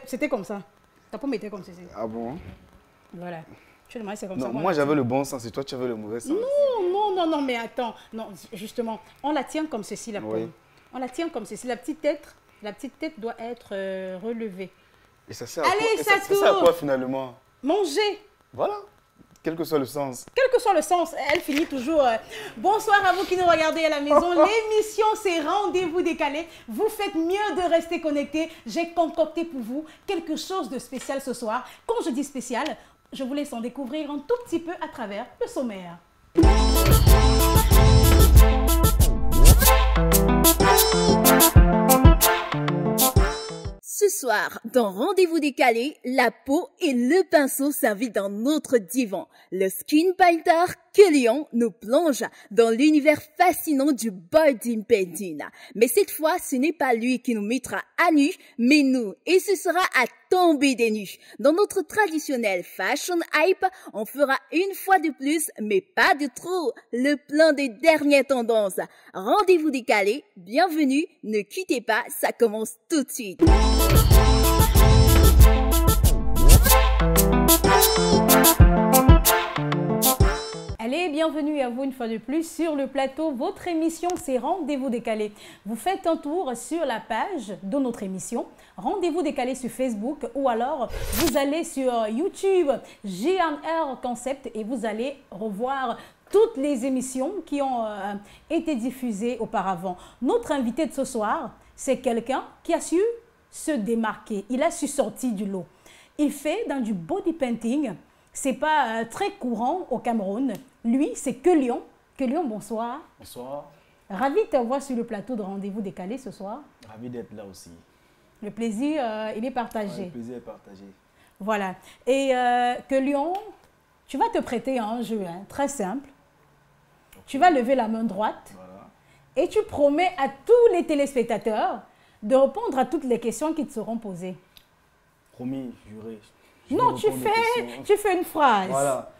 C'était comme ça. Ta pomme était comme ceci. Ah bon? Voilà. Tu demandais c'est comme Non, ça. moi j'avais le bon sens et toi tu avais le mauvais sens. Non, mais attends. Non, justement, on la tient comme ceci, la pomme. Oui. On la tient comme ceci. La petite tête doit être relevée. Et ça sert Allez, à quoi, ça ça sert à quoi finalement? Manger. Voilà. Quel que soit le sens. Quel que soit le sens, elle finit toujours. Bonsoir à vous qui nous regardez à la maison. L'émission, c'est Rendez-vous décalé. Vous faites mieux de rester connectés. J'ai concocté pour vous quelque chose de spécial ce soir. Quand je dis spécial, je vous laisse en découvrir un tout petit peu à travers le sommaire. Ce soir, dans Rendez-vous décalé, la peau et le pinceau s'invitent dans notre divan. Le skin painter Kélian nous plonge dans l'univers fascinant du body painting. Mais cette fois, ce n'est pas lui qui nous mettra à nu, mais nous. Et ce sera à tomber des nues. Dans notre traditionnel fashion hype, on fera une fois de plus, mais pas de trop, le plan des dernières tendances. Rendez-vous décalé, bienvenue, ne quittez pas, ça commence tout de suite. Allez, bienvenue à vous une fois de plus sur le plateau. Votre émission, c'est Rendez-vous décalé. Vous faites un tour sur la page de notre émission, Rendez-vous décalé sur Facebook, ou alors vous allez sur YouTube, JNR Concept, et vous allez revoir toutes les émissions qui ont été diffusées auparavant. Notre invité de ce soir, c'est quelqu'un qui a su se démarquer. Il a su sortir du lot. Il fait dans du body painting. C'est pas très courant au Cameroun. Lui, c'est Kélian. Kélian, bonsoir. Bonsoir. Ravi de te voir sur le plateau de Rendez-vous décalé ce soir. Ravi d'être là aussi. Le plaisir, il est partagé. Ouais, le plaisir est partagé. Voilà. Et Kélian, tu vas te prêter à un jeu très simple. Okay. Tu vas lever la main droite. Voilà. Et tu promets à tous les téléspectateurs de répondre à toutes les questions qui te seront posées. Promis, juré. Non, tu fais une phrase. Voilà.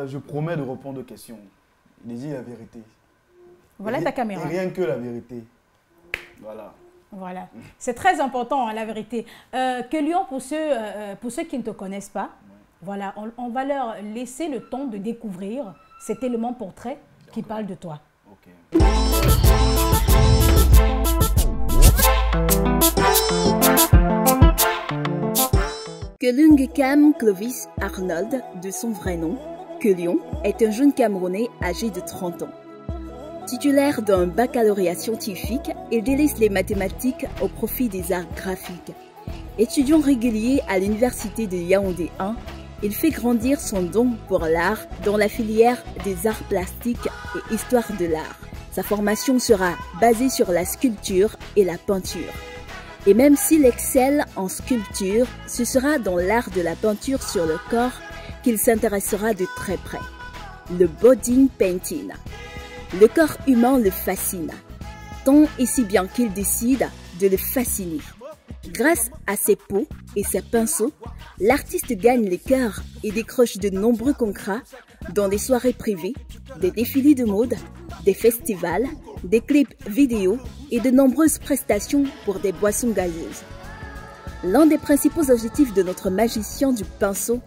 Je promets de répondre aux questions. Dis la vérité. Voilà ta caméra. Et rien que la vérité. Voilà. Voilà. C'est très important, hein, la vérité. Kélian, pour ceux qui ne te connaissent pas, ouais. Voilà, on va leur laisser le temps de découvrir cet élément portrait qui parle de toi. Ok. Kelungekam Clovis Arnold, de son vrai nom, Kélian, est un jeune Camerounais âgé de 30 ans. Titulaire d'un baccalauréat scientifique, il délaisse les mathématiques au profit des arts graphiques. Étudiant régulier à l'université de Yaoundé 1, il fait grandir son don pour l'art dans la filière des arts plastiques et histoire de l'art. Sa formation sera basée sur la sculpture et la peinture. Et même s'il excelle en sculpture, ce sera dans l'art de la peinture sur le corps qu'il s'intéressera de très près. Le body painting. Le corps humain le fascine, tant et si bien qu'il décide de le fasciner. Grâce à ses peaux et ses pinceaux, l'artiste gagne les cœurs et décroche de nombreux contrats dans des soirées privées, des défilés de mode, des festivals, des clips vidéo et de nombreuses prestations pour des boissons gazeuses. L'un des principaux objectifs de notre magicien du pinceau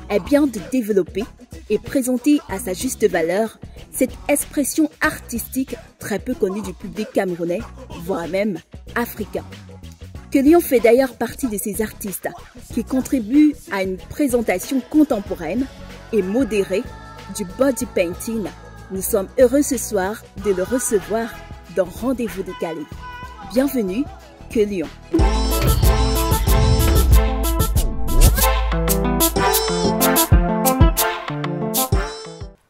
est bien de développer et présenter à sa juste valeur cette expression artistique très peu connue du public camerounais, voire même africain. Kélian fait d'ailleurs partie de ces artistes qui contribuent à une présentation contemporaine et modérée du body painting. Nous sommes heureux ce soir de le recevoir dans Rendez-vous décalé. Bienvenue, Kélian.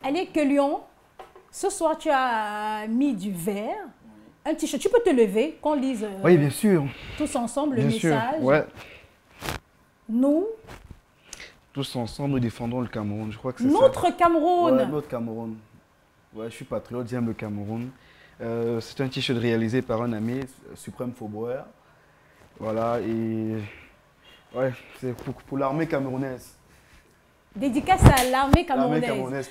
Allez, Kélian, ce soir tu as mis du vert, un t-shirt. Tu peux te lever, qu'on lise oui, bien sûr. Tous ensemble le bien message. Sûr. Ouais. Nous. Tous ensemble, nous défendons le Cameroun. Je crois que c'est notre Cameroun. Ouais, notre Cameroun. Ouais, je suis patriote, j'aime le Cameroun. C'est un t-shirt réalisé par un ami, Suprême Faubourg. Voilà, et ouais, c'est pour l'armée camerounaise. Dédicace à l'armée camerounaise. L'armée camerounaise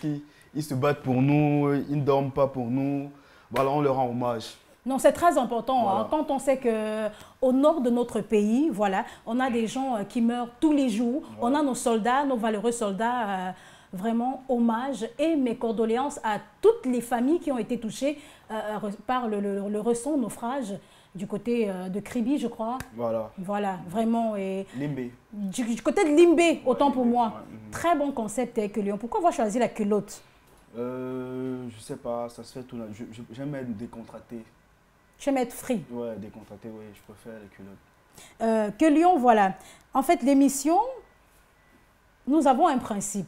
ils se battent pour nous, ils ne dorment pas pour nous. Voilà, on leur rend hommage. Non, c'est très important. Voilà. Hein, quand on sait qu'au nord de notre pays, voilà, on a des gens qui meurent tous les jours. Voilà. On a nos soldats, nos valeureux soldats. Vraiment, hommage et mes condoléances à toutes les familles qui ont été touchées par le récent naufrage du côté de Kribi, je crois. Voilà. Voilà, vraiment. Et Limbé. du côté de Limbé, autant pour Limbé, moi. ouais, Très bon concept avec Lyon. Pourquoi avoir choisi la culotte? Je sais pas, ça se fait tout. J'aime être décontracté. Je vais mettre free. Ouais, décontracté, oui, je préfère les culottes. Que Lyon, voilà. En fait, l'émission, nous avons un principe.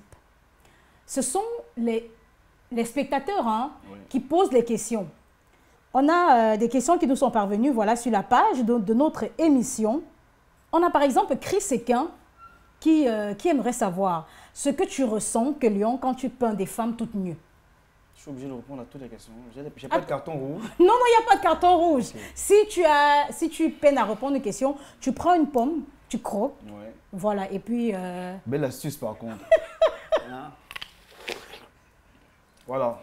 Ce sont les spectateurs hein, Oui. qui posent les questions. On a des questions qui nous sont parvenues voilà, sur la page de notre émission. On a par exemple Chris Sequin qui aimerait savoir ce que tu ressens, que Lyon, quand tu peins des femmes toutes nues. Je suis obligé de répondre à toutes les questions. J'ai pas de carton rouge. Non, non, il n'y a pas de carton rouge. Ok. Si tu peines à répondre aux questions, tu prends une pomme, tu croques, Ouais. voilà, et puis... Belle astuce par contre. Hein? Voilà.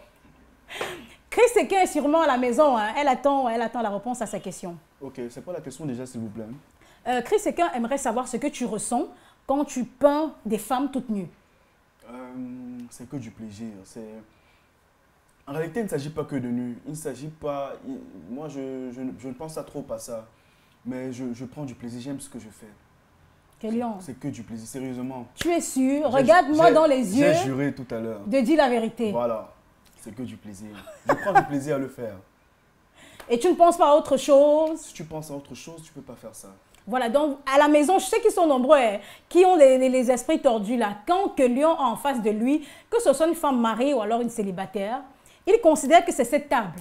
Chris Sequin est sûrement à la maison, hein. Elle attend la réponse à sa question. Ok, c'est quoi la question déjà, s'il vous plaît? Chris Sequin aimerait savoir ce que tu ressens quand tu peins des femmes toutes nues. C'est que du plaisir. En réalité, il ne s'agit pas que de nu. Il ne s'agit pas... Moi, je ne pense pas trop à ça. Mais je prends du plaisir, j'aime ce que je fais. Kélian, C'est que du plaisir, sérieusement. tu es sûr, regarde-moi dans les yeux, J'ai juré tout à l'heure. de dire la vérité. Voilà, c'est que du plaisir. Je prends du plaisir à le faire. Et tu ne penses pas à autre chose. Si tu penses à autre chose, tu ne peux pas faire ça. Voilà, donc à la maison, je sais qu'ils sont nombreux, hein, qui ont les esprits tordus là. Quand que Lyon a en face de lui, que ce soit une femme mariée ou alors une célibataire, il considère que c'est cette table,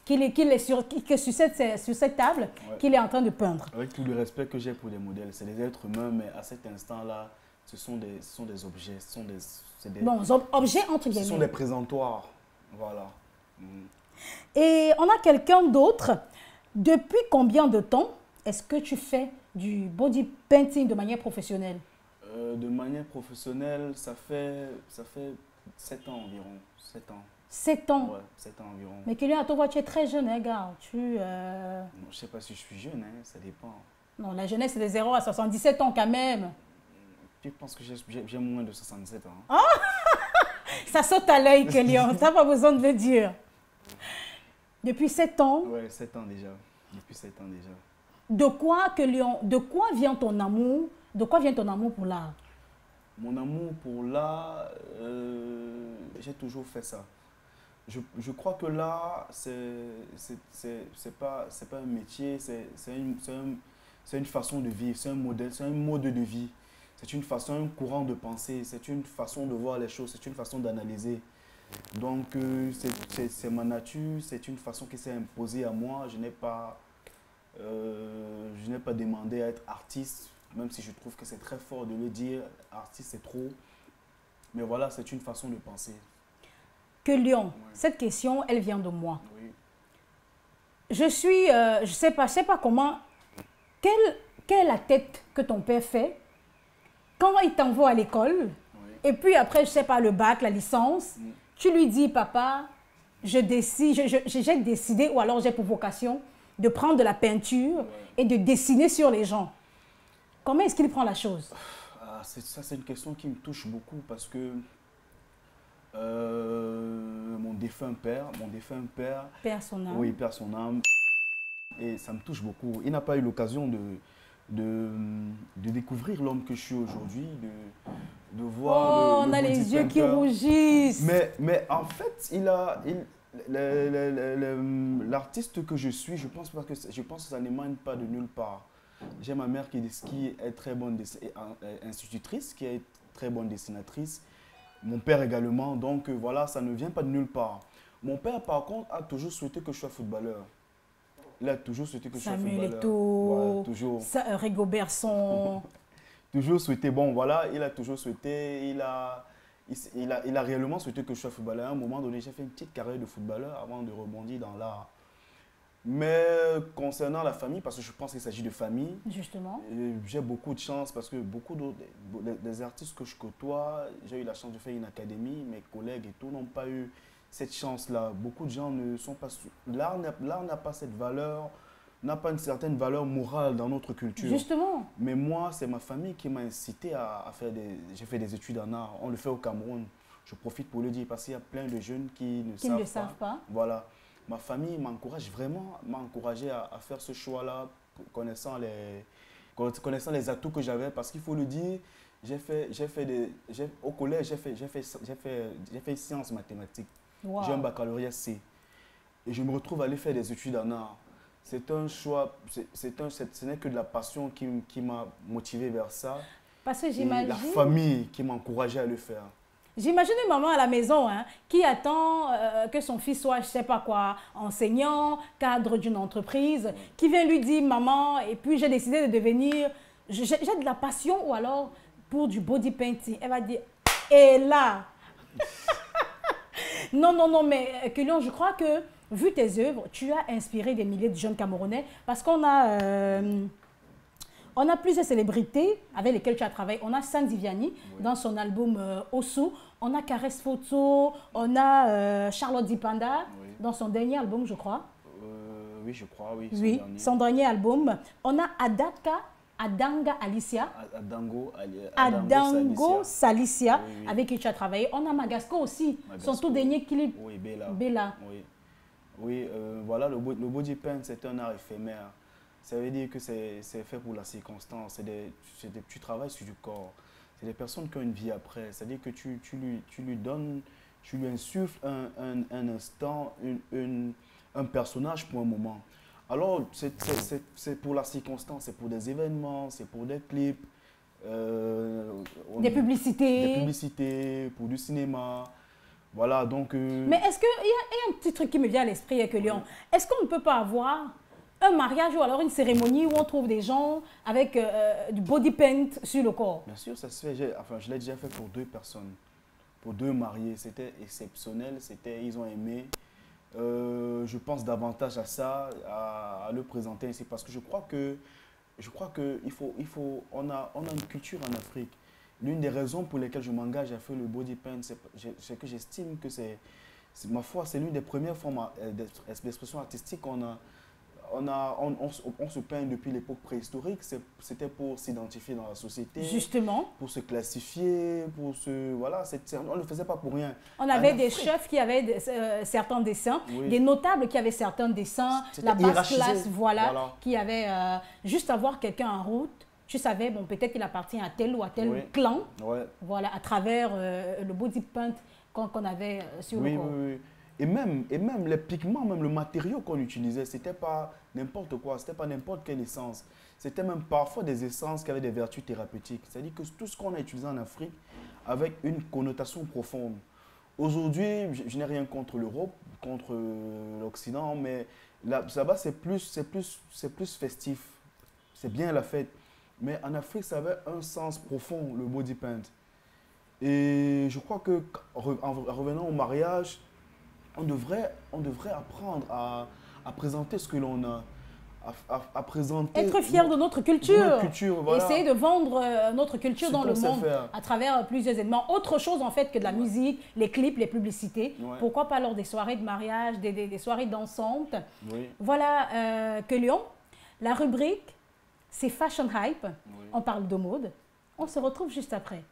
que sur cette table Ouais. qu'il est en train de peindre. Avec tout le respect que j'ai pour les modèles, c'est des êtres humains, mais à cet instant-là, ce sont des objets, Bon, objet entre ce sont guillemets. des présentoirs. Voilà. Mm. Et on a quelqu'un d'autre. Depuis combien de temps est-ce que tu fais du body painting de manière professionnelle? De manière professionnelle, ça fait 7 ans environ. 7 ans. 7 ans. Ouais, 7 ans environ. Mais Kélian, à ton voix, tu es très jeune, hein, gars. Non, je ne sais pas si je suis jeune, hein, ça dépend. Non, la jeunesse, c'est de 0 à 77 ans quand même. Je pense que j'ai moins de 67 ans. Ça saute à l'œil, Kélian. Tu n'as pas besoin de le dire. Depuis 7 ans, Ouais, 7 ans déjà. Depuis 7 ans déjà. de quoi vient ton amour? De quoi vient ton amour pour l'art? Mon amour pour l'art, j'ai toujours fait ça. Je crois que l'art, c'est pas un métier, c'est une façon de vivre, c'est un modèle, c'est un mode de vie. C'est une façon, un courant de pensée, c'est une façon de voir les choses, c'est une façon d'analyser. Donc, c'est ma nature, c'est une façon qui s'est imposée à moi. Je n'ai pas demandé à être artiste, même si je trouve que c'est très fort de le dire. Artiste, c'est trop. Mais voilà, c'est une façon de penser. Que Lyon, Ouais. cette question, elle vient de moi. Oui. Je sais pas comment, quelle est la tête que ton père fait quand il t'envoie à l'école, Oui. et puis après, je sais pas, le bac, la licence, tu lui dis, papa, j'ai décidé, ou alors j'ai pour vocation de prendre de la peinture et de dessiner sur les gens. Comment est-ce qu'il prend la chose? Ça, c'est une question qui me touche beaucoup parce que mon défunt père, Père son âme. oui, perd son âme. Et ça me touche beaucoup. Il n'a pas eu l'occasion de découvrir l'homme que je suis aujourd'hui, de voir Oh, on a body les yeux qui painter. rougissent. Mais en fait, l'artiste que je suis, je pense que ça n'émane pas de nulle part. J'ai ma mère qui est très bonne institutrice, qui est très bonne dessinatrice. Mon père également, donc voilà, ça ne vient pas de nulle part. Mon père, par contre, a toujours souhaité que je sois footballeur. Il a toujours souhaité que je sois Samuel footballeur. Eto'o, Ouais, toujours. Rigobertson. Toujours souhaité, bon voilà, il a toujours souhaité, il a réellement souhaité que je sois footballeur. À un moment donné, j'ai fait une petite carrière de footballeur avant de rebondir dans l'art. Mais concernant la famille, parce que je pense qu'il s'agit de famille, Justement. j'ai beaucoup de chance parce que beaucoup des artistes que je côtoie, j'ai eu la chance de faire une académie, mes collègues et tout n'ont pas eu cette chance-là. Beaucoup de gens ne sont pas... L'art n'a pas cette valeur, n'a pas une certaine valeur morale dans notre culture. Justement. Mais moi, c'est ma famille qui m'a incité à faire j'ai fait des études en art. On le fait au Cameroun. Je profite pour le dire parce qu'il y a plein de jeunes qui ne le savent pas. Voilà. Ma famille m'encourage vraiment, m'a encouragé à faire ce choix-là, connaissant les atouts que j'avais. Parce qu'il faut le dire, au collège, j'ai fait sciences mathématiques. Wow. J'ai un baccalauréat C. Et je me retrouve à aller faire des études en art. C'est un choix, ce n'est que de la passion qui m'a motivé vers ça. Parce que j'imagine... La famille qui m'a encouragé à le faire. J'imagine une maman à la maison qui attend que son fils soit, je ne sais pas quoi, enseignant, cadre d'une entreprise, qui vient lui dire, maman, et puis j'ai décidé de devenir, j'ai de la passion ou alors pour du body painting. Elle va dire, et là Non, mais Kélion, je crois que, vu tes œuvres, tu as inspiré des milliers de jeunes Camerounais parce qu'on a... On a plusieurs célébrités avec lesquelles tu as travaillé. On a Sandy Vianney dans son album Osu. On a Caresse Photo. On a Charlotte Dipanda dans son dernier album, je crois. Oui, je crois, oui. Son dernier album. On a Adanga Alicia. Adango Salicia, avec qui tu as travaillé. On a Magasco aussi, son tout dernier clip. Oui, Bella. Bella. Oui, voilà, le body paint, c'est un art éphémère. Ça veut dire que c'est fait pour la circonstance. Tu travailles sur du corps. C'est des personnes qui ont une vie après. C'est-à-dire que tu lui donnes, tu lui insuffles un instant, un personnage pour un moment. Alors, c'est pour la circonstance, c'est pour des événements, c'est pour des clips. Des publicités. Des publicités, pour du cinéma. Voilà, donc... Mais est-ce qu'il y a un petit truc qui me vient à l'esprit, Kélion? Est-ce qu'on ne peut pas avoir un mariage ou alors une cérémonie où on trouve des gens avec du body paint sur le corps? Bien sûr, ça se fait. Enfin, je l'ai déjà fait pour 2 personnes, pour 2 mariés. C'était exceptionnel, ils ont aimé. Je pense davantage à ça, à le présenter ici, parce que je crois que on a une culture en Afrique. L'une des raisons pour lesquelles je m'engage à faire le body paint, c'est que j'estime que ma foi, c'est l'une des premières formes d'expression artistique qu'on a. On se peint depuis l'époque préhistorique, c'était pour s'identifier dans la société. Justement. Pour se classifier, voilà, on ne le faisait pas pour rien. On avait des chefs qui avaient certains dessins, des notables qui avaient certains dessins, la basse classe, voilà. Qui avait juste à voir quelqu'un en route. Tu savais, bon, peut-être qu'il appartient à tel ou à tel clan, voilà, à travers le body paint qu'on avait sur le corps. Oui. Et même les pigments, même le matériau qu'on utilisait, ce n'était pas n'importe quoi, ce n'était pas n'importe quelle essence. C'était même parfois des essences qui avaient des vertus thérapeutiques. C'est-à-dire que tout ce qu'on a utilisé en Afrique avait une connotation profonde. Aujourd'hui, je n'ai rien contre l'Europe, contre l'Occident, mais là-bas, c'est plus festif. C'est bien la fête. Mais en Afrique, ça avait un sens profond, le body paint. Et je crois que, en revenant au mariage, on devrait apprendre à présenter ce que l'on a, à présenter... Être fier de notre culture. Voilà. Essayer de vendre notre culture dans le monde à travers plusieurs événements. Autre chose en fait que de la musique, les clips, les publicités. Pourquoi pas lors des soirées de mariage, des soirées dansantes. Voilà, Kélion, la rubrique, c'est Fashion Hype. On parle de mode. On se retrouve juste après.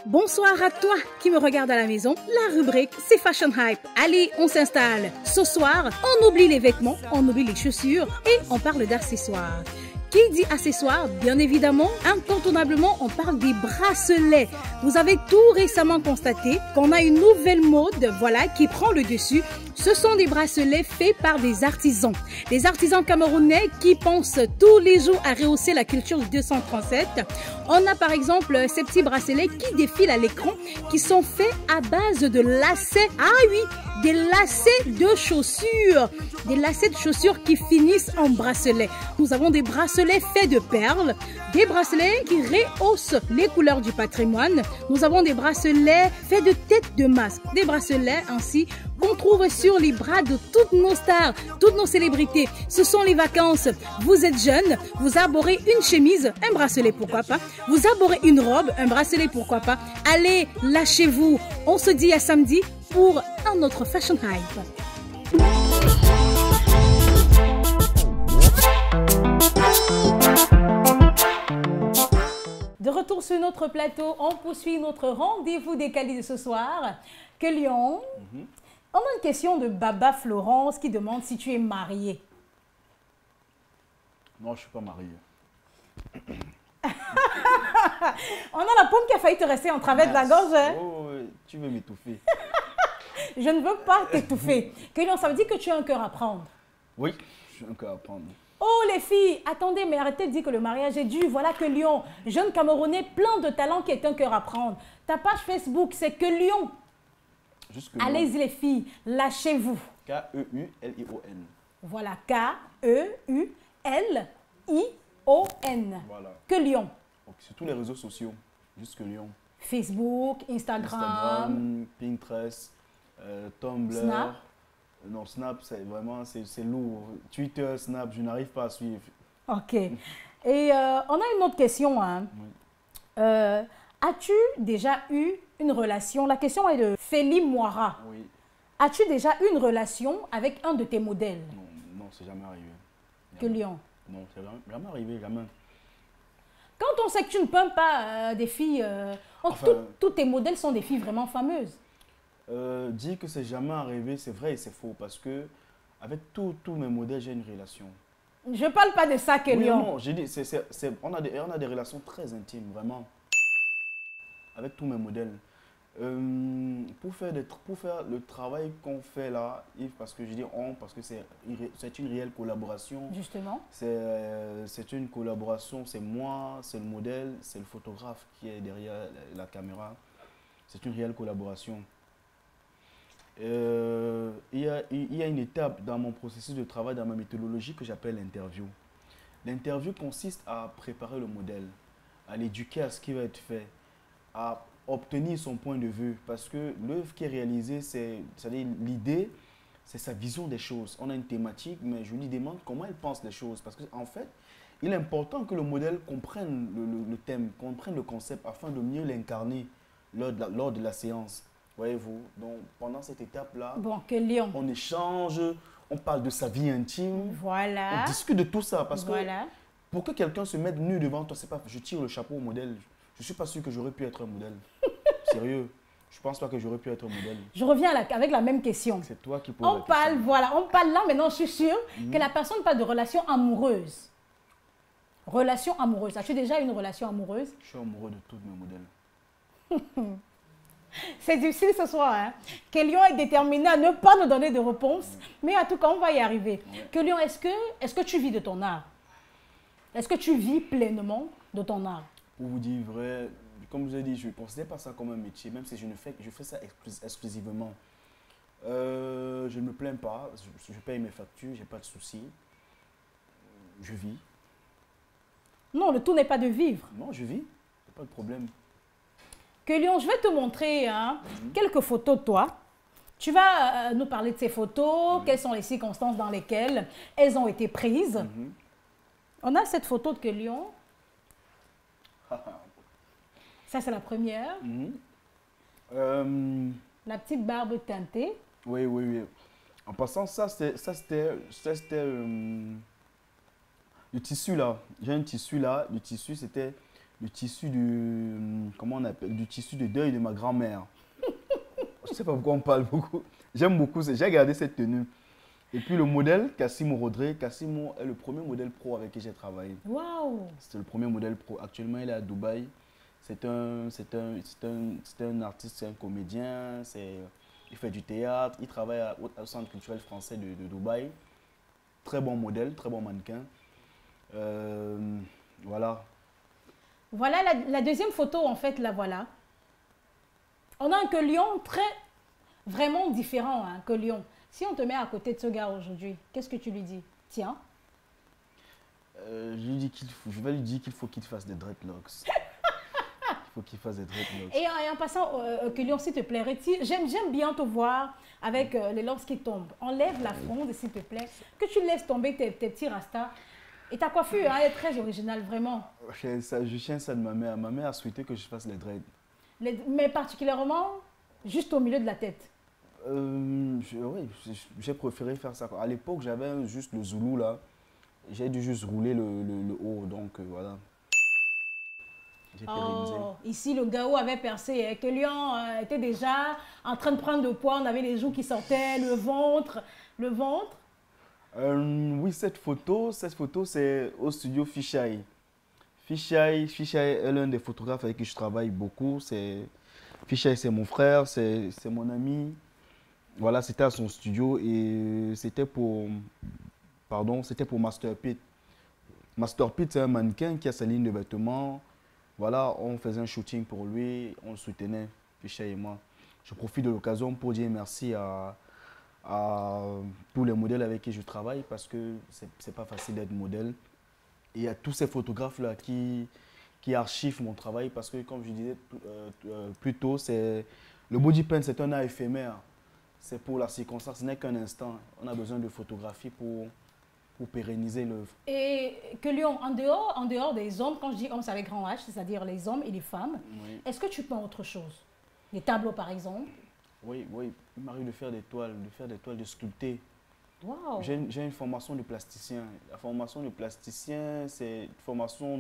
Bonsoir à toi qui me regarde à la maison. La rubrique, c'est Fashion Hype. Allez, on s'installe. Ce soir, on oublie les vêtements, on oublie les chaussures et on parle d'accessoires. Qui dit accessoires, bien évidemment, incontournablement, on parle des bracelets. Vous avez tout récemment constaté qu'on a une nouvelle mode, voilà, qui prend le dessus. Ce sont des bracelets faits par des artisans camerounais qui pensent tous les jours à rehausser la culture du 237. On a par exemple ces petits bracelets qui défilent à l'écran, qui sont faits à base de lacets. Ah oui, des lacets de chaussures. Des lacets de chaussures qui finissent en bracelets. Nous avons des bracelets faits de perles, des bracelets qui rehaussent les couleurs du patrimoine. Nous avons des bracelets faits de têtes de masque, des bracelets ainsi qu'on l'on trouve sur les bras de toutes nos stars, toutes nos célébrités. Ce sont les vacances. Vous êtes jeune, vous arborez une chemise, un bracelet, pourquoi pas. Vous arborez une robe, un bracelet, pourquoi pas. Allez, lâchez-vous. On se dit à samedi pour un autre Fashion Hype. De retour sur notre plateau, on poursuit notre rendez-vous décalé de ce soir. Que Lyon, on a une question de Baba Florence qui demande si tu es marié. Non, je ne suis pas marié. On a la pomme qui a failli te rester en travers de la gorge. Hein? Oh, tu veux m'étouffer. Je ne veux pas t'étouffer. Que Lyon, ça veut dire que tu as un cœur à prendre. Oui, j'ai un cœur à prendre. Oh les filles, attendez, mais arrêtez de dire que le mariage est dur. Voilà Que Lyon, jeune Camerounais, plein de talent qui est un cœur à prendre. Ta page Facebook, c'est Que Lyon. Allez-y les filles, lâchez-vous. K-E-U-L-I-O-N. Voilà, K-E-U-L-I-O-N. Voilà. Que Lyon. Donc, sur tous les réseaux sociaux, juste Que Lyon. Facebook, Instagram, Pinterest, Tumblr. Snap. Non, Snap, c'est vraiment, c'est lourd. Twitter, Snap, je n'arrive pas à suivre. Ok. Et on a une autre question. Hein. Oui. As-tu déjà eu une relation? La question est de Feli Moira. Oui. As-tu déjà eu une relation avec un de tes modèles? Non, c'est jamais arrivé. Que Lyon. Non, c'est jamais arrivé, jamais. Quand on sait que tu ne peins pas des filles, tous tes modèles sont des filles vraiment fameuses. Dire que c'est jamais arrivé, c'est vrai et c'est faux parce que avec tous mes modèles, j'ai une relation. Je ne parle pas de ça, Que Lyon. Non, j'ai dit, on a des relations très intimes, vraiment, avec tous mes modèles. Pour faire le travail qu'on fait là, parce que je dis on, parce que c'est une réelle collaboration. Justement. C'est une collaboration, c'est moi, c'est le modèle, c'est le photographe qui est derrière la caméra. C'est une réelle collaboration. Il y a une étape dans mon processus de travail, dans ma méthodologie que j'appelle l'interview. L'interview consiste à préparer le modèle, à l'éduquer à ce qui va être fait, à obtenir son point de vue. Parce que l'œuvre qui est réalisée, c'est-à-dire l'idée, c'est sa vision des choses. On a une thématique, mais je lui demande comment elle pense les choses. Parce qu'en fait, il est important que le modèle comprenne le thème, comprenne le concept, afin de mieux l'incarner lors de la séance. Voyez-vous, donc pendant cette étape-là, Que Lyon. On échange, on parle de sa vie intime, voilà. On discute de tout ça. Parce voilà. que pour que quelqu'un se mette nu devant toi, c'est pas, je tire le chapeau au modèle. Je ne suis pas sûr que j'aurais pu être un modèle. Sérieux, je ne pense pas que j'aurais pu être un modèle. Je reviens avec la même question. C'est toi qui poses la question. Voilà, on parle là maintenant, je suis sûre que la personne parle de relation amoureuse. Relation amoureuse. As-tu déjà eu une relation amoureuse? Je suis amoureux de tous mes modèles. C'est difficile ce soir. Hein? Que Lyon est déterminé à ne pas nous donner de réponse, mais en tout cas, on va y arriver. Ouais. Que Lyon, est-ce que tu vis de ton art? Est-ce que tu vis pleinement de ton art? Pour vous dire vrai, comme je vous ai dit, je ne considère pas ça comme un métier, même si je fais ça exclusivement. Je ne me plains pas, je paye mes factures, je n'ai pas de soucis. Je vis. Non, le tout n'est pas de vivre. Non, je vis, pas de problème. Que Lyon, je vais te montrer quelques photos de toi. Tu vas nous parler de ces photos, quelles sont les circonstances dans lesquelles elles ont été prises. On a cette photo de Que Lyon. Ça, c'est la première. La petite barbe teintée. Oui, oui, oui. En passant, ça c'était le tissu là. J'ai un tissu là. Le tissu, c'était le tissu comment on appelle, du tissu de deuil de ma grand-mère. Je ne sais pas pourquoi on parle beaucoup. J'aime beaucoup, j'ai gardé cette tenue. Et puis le modèle, Cassimo Rodré. Cassimo est le premier modèle pro avec qui j'ai travaillé. Waouh! C'était le premier modèle pro. Actuellement, il est à Dubaï. C'est un artiste, c'est un comédien. Il fait du théâtre. Il travaille au Centre culturel français de Dubaï. Très bon modèle, très bon mannequin. Voilà. Voilà la deuxième photo, en fait, la voilà. On a un Que Lyon vraiment différent, hein, Que Lyon. Si on te met à côté de ce gars aujourd'hui, qu'est-ce que tu lui dis? Tiens. Je vais lui dire qu'il faut qu'il fasse des dreadlocks. Il faut qu'il fasse des dreadlocks. Et en passant, Kélion, s'il te plaît, j'aime bien te voir avec les locks qui tombent. Enlève la fronde, s'il te plaît. Que tu laisses tomber tes petits rastas. Et ta coiffure, hein, elle est très originale, vraiment. Je tiens ça de ma mère. Ma mère a souhaité que je fasse les dreads. Mais particulièrement, juste au milieu de la tête. Oui, j'ai préféré faire ça. À l'époque, j'avais juste le zoulou là. J'ai dû juste rouler le haut, donc voilà. J'ai pérennisé. Ici, le Gao avait percé. Hein. Kélion était déjà en train de prendre de poids. On avait les joues qui sortaient, le ventre. Le ventre. Oui, cette photo c'est au studio Fisheye. Fisheye est l'un des photographes avec qui je travaille beaucoup. Fisheye, c'est mon frère, c'est mon ami. Voilà, c'était à son studio et c'était pour Master Pete. Master Pete, c'est un mannequin qui a sa ligne de vêtements. Voilà, on faisait un shooting pour lui, on le soutenait, Fisheye et moi. Je profite de l'occasion pour dire merci à tous les modèles avec qui je travaille parce que c'est pas facile d'être modèle. Et à tous ces photographes-là qui archivent mon travail parce que, comme je disais plus tôt, le body paint, c'est un art éphémère. C'est pour la circonstance, ce n'est qu'un instant. On a besoin de photographie pour pérenniser l'œuvre. Et Kélion, en dehors des hommes, quand je dis hommes, c'est avec grand H, c'est-à-dire les hommes et les femmes, oui. Est-ce que tu peins autre chose? Des tableaux, par exemple? Oui, il m'arrive de faire des toiles, de sculpter. Wow. J'ai une formation de plasticien. La formation de plasticien, c'est une formation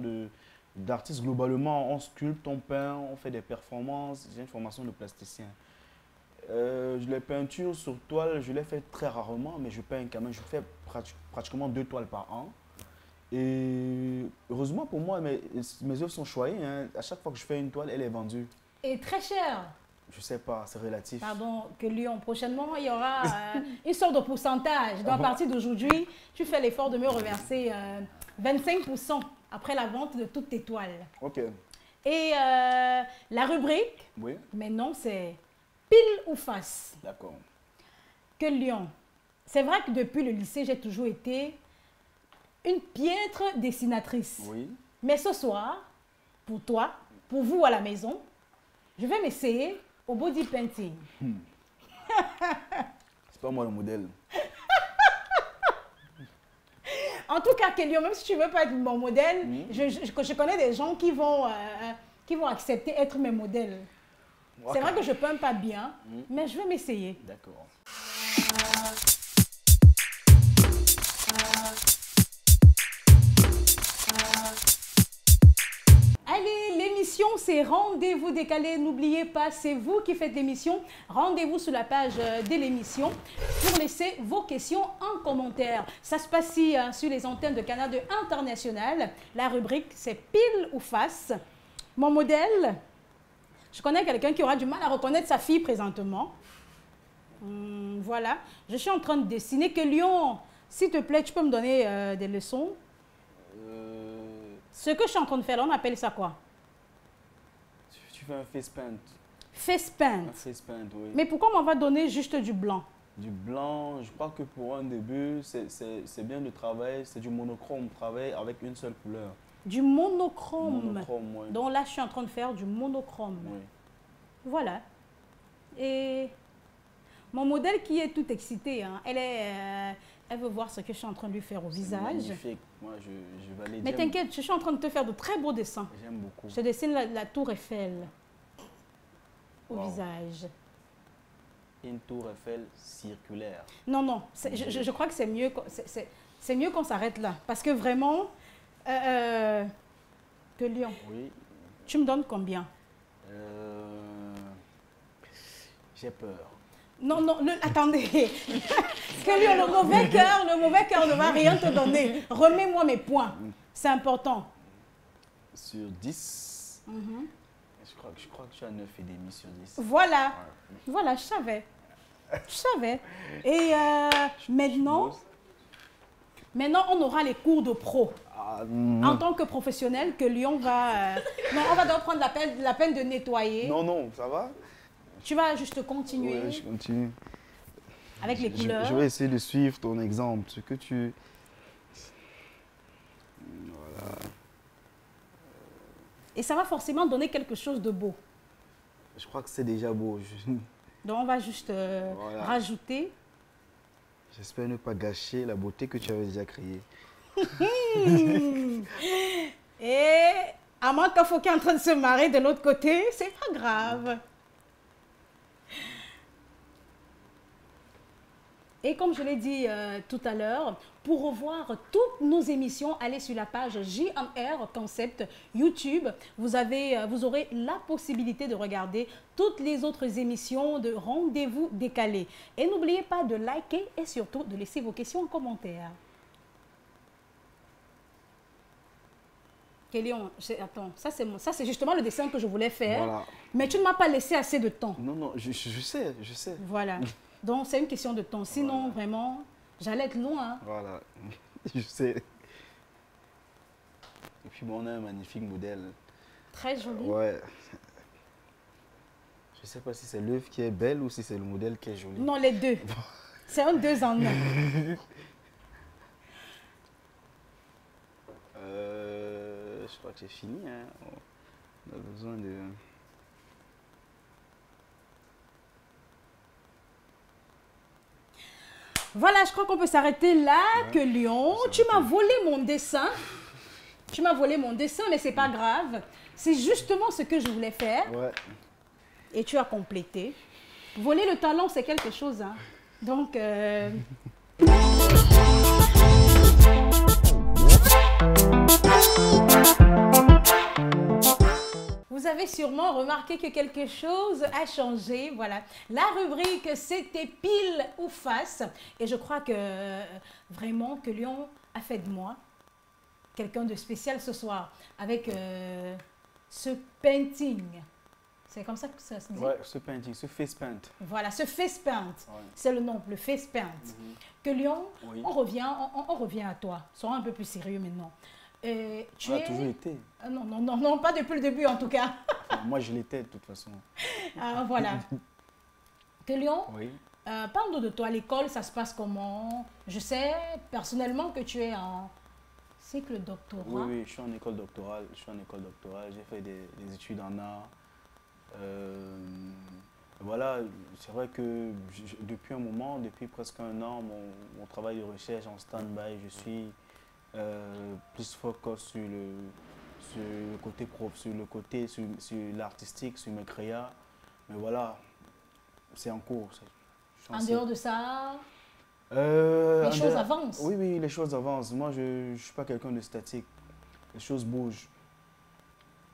d'artiste globalement. On sculpte, on peint, on fait des performances. J'ai une formation de plasticien. Les peintures sur toile, je les fais très rarement, mais je peins quand même. Je fais pratiquement 2 toiles par an. Et heureusement pour moi, mes œuvres sont choyées. Hein. À chaque fois que je fais une toile, elle est vendue. Et très chère. Je sais pas, c'est relatif. Pardon, Kélion, prochainement, il y aura une sorte de pourcentage. Donc, à partir d'aujourd'hui, tu fais l'effort de me reverser 25% après la vente de toutes tes toiles. OK. Et la rubrique, oui. Maintenant, c'est pile ou face. D'accord. Kélion, c'est vrai que depuis le lycée, j'ai toujours été une piètre dessinatrice. Oui. Mais ce soir, pour toi, pour vous à la maison, je vais m'essayer au body painting. C'est pas moi le modèle. En tout cas, Kélion, même si tu ne veux pas être mon modèle, je connais des gens qui vont accepter être mes modèles. Okay. C'est vrai que je ne peins pas bien, mais je vais m'essayer. D'accord. Allez, l'émission, c'est Rendez-vous décalé. N'oubliez pas, c'est vous qui faites l'émission. Rendez-vous sur la page de l'émission pour laisser vos questions en commentaire. Ça se passe ici sur les antennes de Canal 2 International. La rubrique, c'est pile ou face. Mon modèle, je connais quelqu'un qui aura du mal à reconnaître sa fille présentement. Voilà, je suis en train de dessiner. Kélion, s'il te plaît, tu peux me donner des leçons? Ce que je suis en train de faire là, on appelle ça quoi? Tu fais un face paint. Face paint? Un face paint, oui. Mais pourquoi on va donner juste du blanc? Du blanc, je crois que pour un début, c'est bien de travailler, c'est du monochrome, travailler avec une seule couleur. Du monochrome? Monochrome, oui. Donc là, je suis en train de faire du monochrome. Oui. Voilà. Et mon modèle qui est tout excité, hein, elle veut voir ce que je suis en train de lui faire au visage. Magnifique. Moi, je vais aller. Mais t'inquiète, je suis en train de te faire de très beaux dessins. J'aime beaucoup. Je dessine la tour Eiffel au visage. Une tour Eiffel circulaire. Non, non, je crois que c'est mieux, c'est mieux qu'on s'arrête là. Parce que vraiment, Kélion, oui. Tu me donnes combien? J'ai peur. Non, non, attendez. Kélion, le mauvais cœur ne va rien te donner. Remets-moi mes points. C'est important. Sur 10, je crois que tu as 9,5 sur 10. Voilà. Ouais. Voilà, je savais. Je savais. Et maintenant, on aura les cours de pro. En tant que professionnel, Kélion va... non, on va devoir prendre la peine de nettoyer. Non, non, ça va? Tu vas juste continuer. Oui, je continue. Avec les couleurs. Je vais essayer de suivre ton exemple. Ce que tu... Voilà. Et ça va forcément donner quelque chose de beau. Je crois que c'est déjà beau. Donc, on va juste Voilà. rajouter. J'espère ne pas gâcher la beauté que tu avais déjà créée. Et à moins qu'il faut qu'il est en train de se marrer de l'autre côté, c'est pas grave. Et comme je l'ai dit tout à l'heure, pour revoir toutes nos émissions, allez sur la page JMR Concept YouTube. Vous aurez la possibilité de regarder toutes les autres émissions de Rendez-vous décalé. Et n'oubliez pas de liker et surtout de laisser vos questions en commentaire. Kélion, attends, ça c'est justement le dessin que je voulais faire. Voilà. Mais tu ne m'as pas laissé assez de temps. Non, non, je sais, je sais. Voilà. Donc, c'est une question de temps. Sinon, Voilà. vraiment, j'allais être loin. Voilà, je sais. Et puis, bon, on a un magnifique modèle. Très joli. Ouais. Je sais pas si c'est l'œuvre qui est belle ou si c'est le modèle qui est joli. Non, les deux. C'est un 2 en 1. Je crois que c'est fini. Hein. On a besoin de... Voilà, je crois qu'on peut s'arrêter là. Ouais, Que Lyon, tu m'as volé mon dessin. Tu m'as volé mon dessin, mais c'est pas grave. C'est justement ce que je voulais faire. Ouais. Et tu as complété. Voler le talent, c'est quelque chose. Hein. Donc... Vous avez sûrement remarqué que quelque chose a changé. Voilà. La rubrique, c'était pile ou face. Et je crois que vraiment que Lyon a fait de moi quelqu'un de spécial ce soir. Avec ce painting. C'est comme ça que ça se dit? Ouais, ce painting, ce face paint. Voilà, ce face paint. Ouais. C'est le nom, le face paint. Que Lyon, Oui. on revient à toi. Sois un peu plus sérieux maintenant. Tu On a es... toujours été. Non, non, non, non, pas depuis le début en tout cas. Enfin, moi, je l'étais de toute façon. Ah, voilà. Que Lyon, Oui. parle-nous de toi. À l'école, ça se passe comment? Je sais personnellement que tu es en cycle doctorat. Oui, oui, je suis en école doctorale. J'ai fait des études en art. Voilà, c'est vrai que depuis un moment, depuis presque un an, mon travail de recherche en stand-by, je suis plus focus sur le côté prof, sur l'artistique, sur mes créas. Mais voilà, c'est en cours. En dehors de ça, les choses avancent. Oui, oui, les choses avancent. Moi, je ne suis pas quelqu'un de statique. Les choses bougent.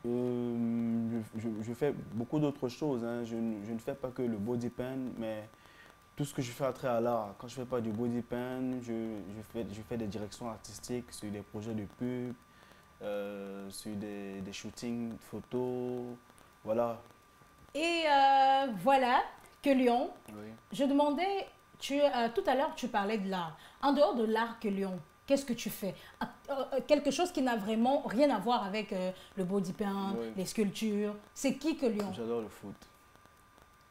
Je fais beaucoup d'autres choses. Hein. Je ne fais pas que le body paint, mais tout ce que je fais à travers l'art. Quand je ne fais pas du body paint, je fais des directions artistiques sur des projets de pub, sur des shootings photos. Voilà. Et voilà que Lyon, Oui. je demandais, tout à l'heure tu parlais de l'art. En dehors de l'art que Lyon, qu'est-ce que tu fais? Quelque chose qui n'a vraiment rien à voir avec le body paint, Oui. les sculptures. C'est qui que Lyon? J'adore le foot.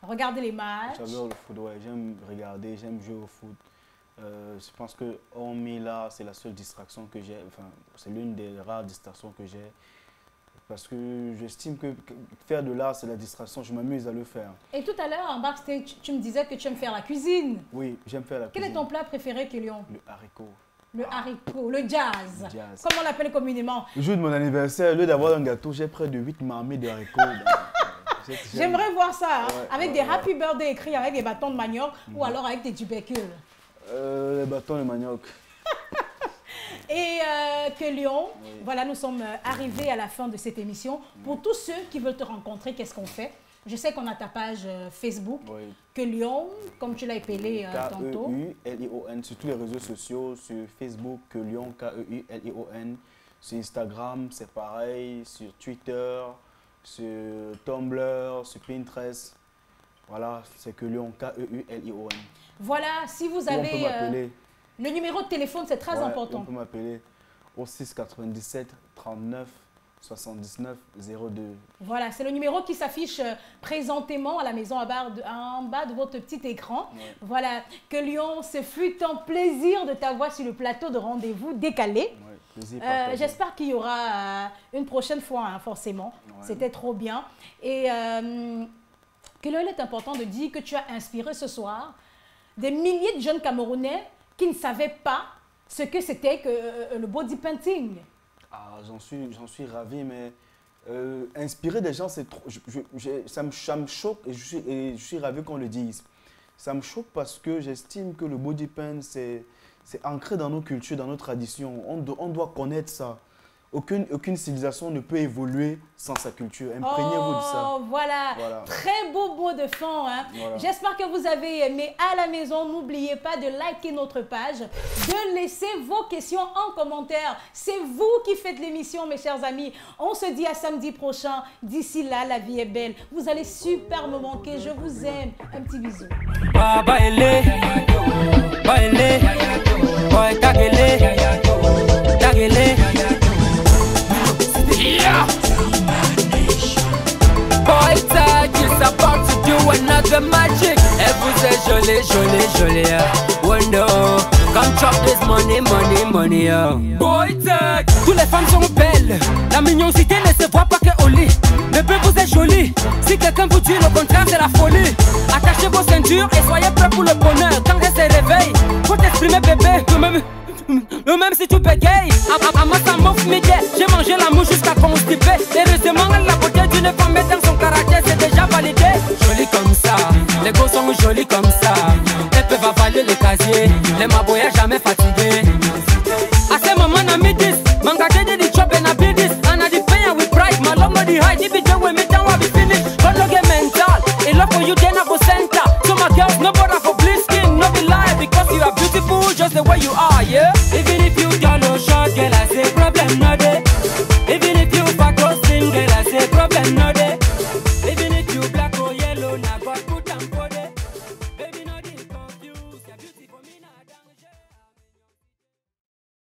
Regardez les matchs. J'adore le foot, ouais. J'aime regarder, j'aime jouer au foot. Je pense que hormis là, c'est la seule distraction que j'ai. Enfin, c'est l'une des rares distractions que j'ai. Parce que j'estime que faire de l'art, c'est la distraction. Je m'amuse à le faire. Et tout à l'heure, en backstage, tu me disais que tu aimes faire la cuisine. Oui, j'aime faire la Quel cuisine. est ton plat préféré que Lyon? Le haricot. Le haricot, le jazz. Le jazz. Comme on l'appelle communément. Le jour de mon anniversaire, au lieu d'avoir un gâteau, j'ai près de 8 marmées de haricots. J'aimerais voir ça, hein, Ouais, avec ouais, des ouais. happy birthday écrits avec des bâtons de manioc ou alors avec des tubercules. Les bâtons de manioc. Et que Lyon, Oui. voilà, nous sommes arrivés à la fin de cette émission. Pour tous ceux qui veulent te rencontrer, qu'est-ce qu'on fait? Je sais qu'on a ta page Facebook, Oui. que Lyon, comme tu l'as épelé tantôt. K-E-U-L-I-O-N sur tous les réseaux sociaux, sur Facebook, que Lyon, K-E-U-L-I-O-N. Sur Instagram, c'est pareil, sur Twitter, sur Tumblr, sur Pinterest. Voilà, c'est que Lyon, K-E-U-L-I-O-N. Voilà, si vous Ou on peut avez m'appeler. le numéro de téléphone, c'est très Ouais, important. on peut m'appeler au 6 97 39 79 02. Voilà, c'est le numéro qui s'affiche présentement à la maison en bas de votre petit écran. Ouais. Voilà, que Lyon, ce fut un plaisir de t'avoir sur le plateau de Rendez-vous décalé. Ouais. J'espère qu'il y aura une prochaine fois, hein, forcément. Ouais. C'était trop bien. Et qu'il est important de dire que tu as inspiré ce soir des milliers de jeunes Camerounais qui ne savaient pas ce que c'était que le body painting. Ah, j'en suis ravi, mais inspirer des gens, c'est trop. Ça me choque et je suis ravi qu'on le dise. Ça me choque parce que j'estime que le body paint, c'est ancré dans nos cultures, dans nos traditions. On doit connaître ça. Aucune civilisation ne peut évoluer sans sa culture. Imprégnez-vous de ça. Voilà. Très beau mot de fin. Hein? Voilà. J'espère que vous avez aimé. À la maison, n'oubliez pas de liker notre page, de laisser vos questions en commentaire. C'est vous qui faites l'émission, mes chers amis. On se dit à samedi prochain. D'ici là, la vie est belle. Vous allez super me manquer. Je vous aime. Un petit bisou. Yeah. Boy Tag is about to do another magic. Et vous êtes joli. Wonder, come chop this money. Boy Tag. Toutes les femmes sont belles. La mignonité ne se voit pas qu'au lit. Bébé, vous êtes joli. Si quelqu'un vous dit le contraire, c'est la folie. Attachez vos ceintures et soyez prêts pour le bonheur. Quand elle se réveille, faut t'exprimer, bébé. Même si tu bégayes, à moi ça m'offre midi. J'ai mangé la mouche jusqu'à constiper. Heureusement la beauté d'une femme est dans son caractère, c'est déjà validé. Jolie comme ça, les gosses sont jolis comme ça. Elles peuvent avaler les casiers, les maboyas jamais fatigués.